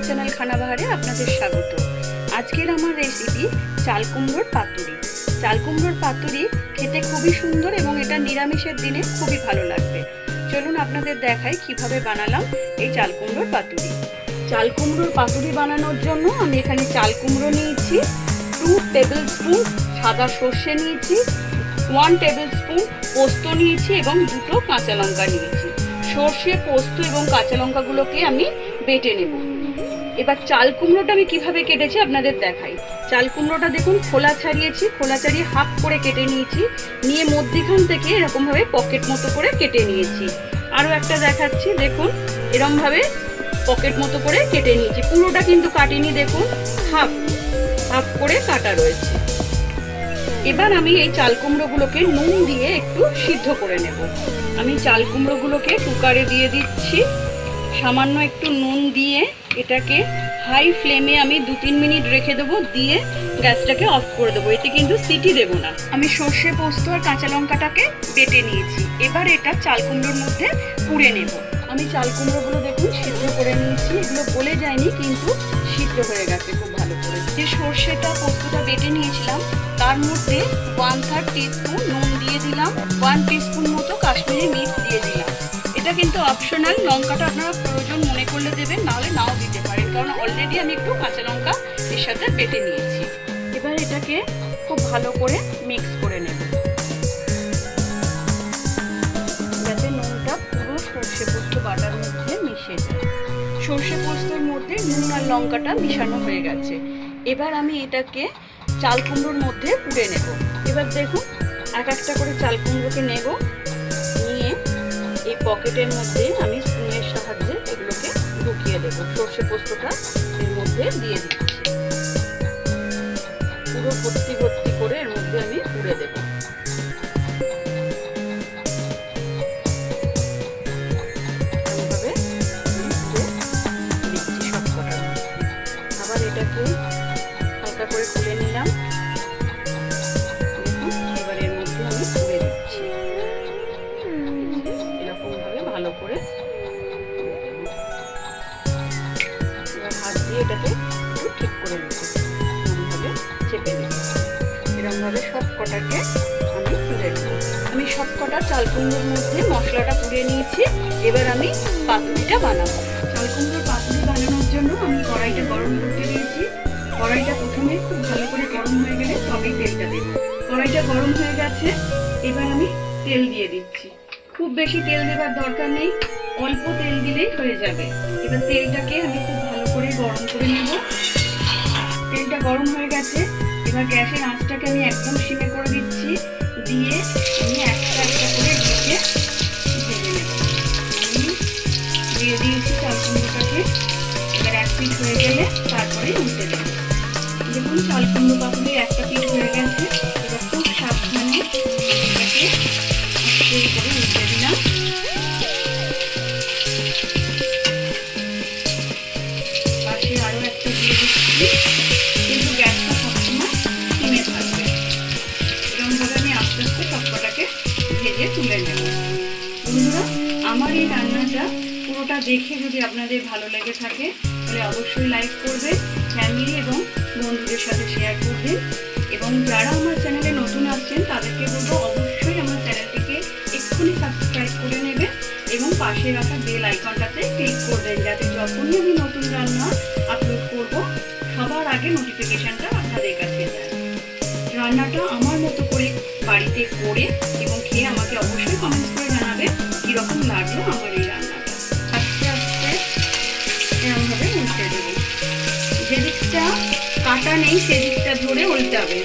Channel খানাবাহারে আপনাদের স্বাগত। আজকের আমার রেসিপি চাল কুমড়োর পাতুরি। চাল কুমড়োর পাতুরি খেতে খুবই সুন্দর এবং এটা নিরামিষের দিনে খুবই ভালো লাগবে। চলুন আপনাদের দেখাই কিভাবে বানালাম এই চাল কুমড়োর পাতুরি। চাল কুমড়োর পাতুরি বানানোর জন্য আমি এখানে চাল কুমড়ো নিয়েছি, 2 টেবিল স্পুন সাদা সর্ষে নিয়েছি, 1 টেবিল স্পুন পোস্ত নিয়েছি এবং 2টো কাঁচা লঙ্কা নিয়েছি। সর্ষে, পোস্ত এবং কাঁচা লঙ্কাগুলোকে আমি বেটে নেব। এবার চাল কুমড়োটা আমি কিভাবে কেটেছি আপনাদের দেখাই। চাল কুমড়োটা দেখুন খোলা ছাড়িয়েছি, খোলা ছাড়িয়ে হাফ করে কেটে নিয়েছি, নিয়ে মধ্যিখান থেকে এরকমভাবে পকেট মতো করে কেটে নিয়েছি। আরও একটা দেখাচ্ছি, দেখুন এরকমভাবে পকেট মতো করে কেটে নিয়েছি। পুরোটা কিন্তু কাটিনি, দেখুন হাফ হাফ করে কাটা রয়েছে। এবার আমি এই চাল কুমড়োগুলোকে নুন দিয়ে একটু সিদ্ধ করে নেব। আমি চাল কুমড়োগুলোকে কুকারে দিয়ে দিচ্ছি, সামান্য একটু নুন দিয়ে এটাকে হাই ফ্লেমে আমি 2-3 মিনিট রেখে দেবো, দিয়ে গ্যাসটাকে অফ করে দেবো। এতে কিন্তু সিটি দেব না। আমি সর্ষে, পোস্ত আর কাঁচা লঙ্কাটাকে বেটে নিয়েছি। এবার এটা চাল কুমড়োর মধ্যে পুড়ে নেব। আমি চাল কুমড়োগুলো দেখুন সিদ্ধ করে নিয়েছি, এগুলো গলে যায়নি কিন্তু সিদ্ধ হয়ে গেছে খুব ভালো করে। যে সর্ষেটা, পোস্তটা বেটে নিয়েছিলাম তার মধ্যে 1/3 টিস্পুন নুন দিয়ে দিলাম, 1 টিস্পুন মতো কাশ্মীরি মির্চ দিয়ে দিলাম। এটা কিন্তু অপশনাল, লঙ্কাটা আপনারা প্রয়োজন মনে করলে দেবেন, নাহলে নাও দিতে পারেন, কারণ অলরেডি আমি একটু কাঁচা লঙ্কা এর সাথে বেটে নিয়েছি। এবার এটাকে খুব ভালো করে মিক্স করে নেব, যাতে নুনটা পুরো সর্ষে পোস্ত বাটার মধ্যে মিশে যায়। সর্ষে পোস্তর মধ্যে নুন আর লঙ্কাটা মিশানো হয়ে গেছে। এবার আমি এটাকে চাল কুমড়োর মধ্যে পুড়ে নেব। এবার দেখুন এক একটা করে চাল কুমড়োকে নেব, নিয়ে এই পকেটের মধ্যে আমি স্পুনের সাহায্যে এগুলোকে ঢুকিয়ে দেবো। সর্ষে পোস্তটা এর মধ্যে দিয়ে দিচ্ছি, পুরো ভর্তি ভর্তি করে এর মধ্যে আমি পুড়ে দেবো। এভাবে দিচ্ছি সবকটার মধ্যে। আবার এটাকে হালকা করে খুলে নিলাম, এবার এর মধ্যে আমি পুড়ে দিচ্ছি এরকম ভাবে ভালো করে। এবার হাত দিয়ে এটাকে একটু ঠিক করে নেব, এরকমভাবে চেপে নেব। এরকমভাবে সব কটাকে আমি তুলে নেব। আমি সব কটা চাল কুমড়োর মধ্যে মশলাটা পুড়ে নিয়েছি। এবার আমি পাতুরিটা বানাবো। চাল কুমড়োর পাতুরি বানানোর জন্য আমি কড়াইটা গরম করতে দিয়েছি। কড়াইটা প্রথমে খুব ভালো করে গরম হয়ে গেলে তবেই তেলটা দেব। কড়াইটা গরম হয়ে গেছে, এবার আমি তেল দিয়ে দিচ্ছি। খুব বেশি তেল দেওয়ার দরকার নেই, অল্প তেল দিলেই হয়ে যাবে। এবার তেলটাকে আমি খুব ভালো করে গরম করে নেব। তেলটা গরম হয়ে গেছে, এবার গ্যাসের আঁচটাকে আমি একদম সিমে করে দিচ্ছি, দিয়ে আমি একটা একটা করে ভেজে নেব। আমি দিয়ে দিয়েছি চাল কুমড়োটাকে। এবার এক পিঠ হয়ে গেলে তারপরে উল্টে দেব। দেখুন চাল কুমড়ো পাতুরি একটা পিঠ হয়ে গেছে। এবার খুব সাবধানে এটাকে আস্তে করে উল্টে দিলাম। পাশে আরো একটা দিয়ে দিচ্ছি, কিন্তু গ্যাসটা সবসময় সিমে থাকবে। এরকমভাবে আমি আস্তে আস্তে সবকটাকে ভেজে তুলে নেব। বন্ধুরা, আমার এই রান্নাটা পুরোটা দেখে যদি আপনাদের ভালো লেগে থাকে তাহলে অবশ্যই লাইক করবেন, ফ্যামিলি এবং বন্ধুদের সাথে শেয়ার করবেন। এবং যারা আমার চ্যানেলে নতুন আসছেন তাদেরকে বলবো অবশ্যই আমার চ্যানেলটিকে এক্ষুনি সাবস্ক্রাইব করে নেবেন এবং পাশে রাখা বেল আইকনটাতে ক্লিক করবেন, যাতে যখনই আমি নতুন রান্না আপলোড করব সবার আগে নোটিফিকেশনটা আপনাদের কাছে যায়। রান্নাটা আমার মতো করে বাড়িতে করে এবং খেয়ে আমাকে অবশ্যই কমেন্টস করে জানাবেন কীরকম লাগলো আমার এই রান্নাটা। আস্তে আস্তে এরকমভাবে উল্টে দেবো। যে দিকটা কাটা নেই সেদিকটা ধরে উল্টাবে।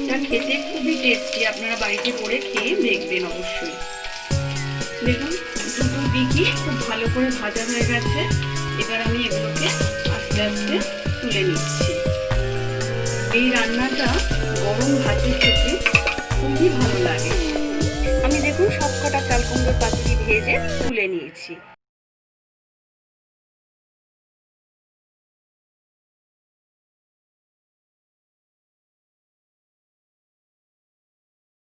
এটা খেতে খুবই টেস্টি, আপনারা বাড়িতে করে খেয়ে দেখবেন অবশ্যই। দেখুন দুটো দিকই খুব ভালো করে ভাজা হয়ে গেছে। এবার আমি এগুলোকে আস্তে আস্তে তুলে নিচ্ছি। এই রান্নাটা গরম ভাতে খেতে খুবই ভালো লাগে। আমি দেখুন সব কটা চাল কুমড়োর পাতুরি ভেজে তুলে নিয়েছি।